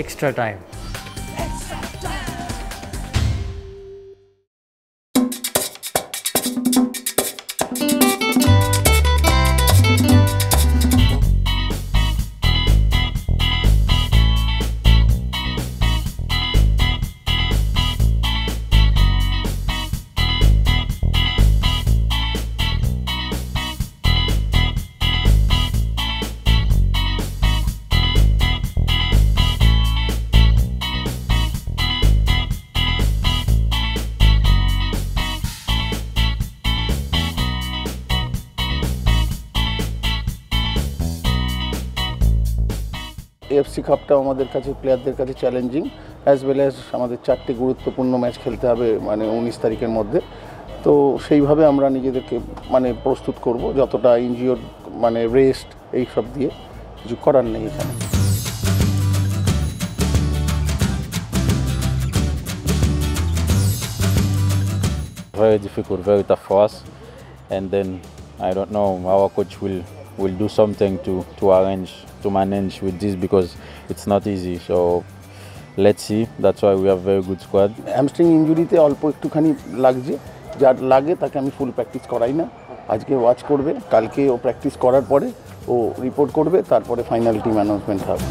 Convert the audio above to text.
extra time. AFC কাপটা আমাদের কাছে প্লেয়ারদের কাছে চ্যালেঞ্জিং, অ্যাজ ওয়েল অ্যাজ আমাদের 4টি গুরুত্বপূর্ণ ম্যাচ খেলতে হবে মানে 19 তারিখের মধ্যে। তো সেইভাবে আমরা নিজেদেরকে মানে প্রস্তুত করব, যতটা ইনজিওর মানে রেস্ট এই সব দিয়ে কিছু করার নেই এখানে। Very difficult, very tough for us, and then I don't know, our coach will do something to manage with this because it's not easy. So let's see. That's why we have a very good squad. Hamstring ইনজুরিতে অল্প একটুখানি লাগছে, যার লাগে তাকে আমি ফুল practice করাই না। আজকে ওয়াচ করবে, কালকে ও প্র্যাকটিস করার পরে ও রিপোর্ট করবে, তারপরে ফাইনাল টিম অ্যানাউন্সমেন্ট হবে।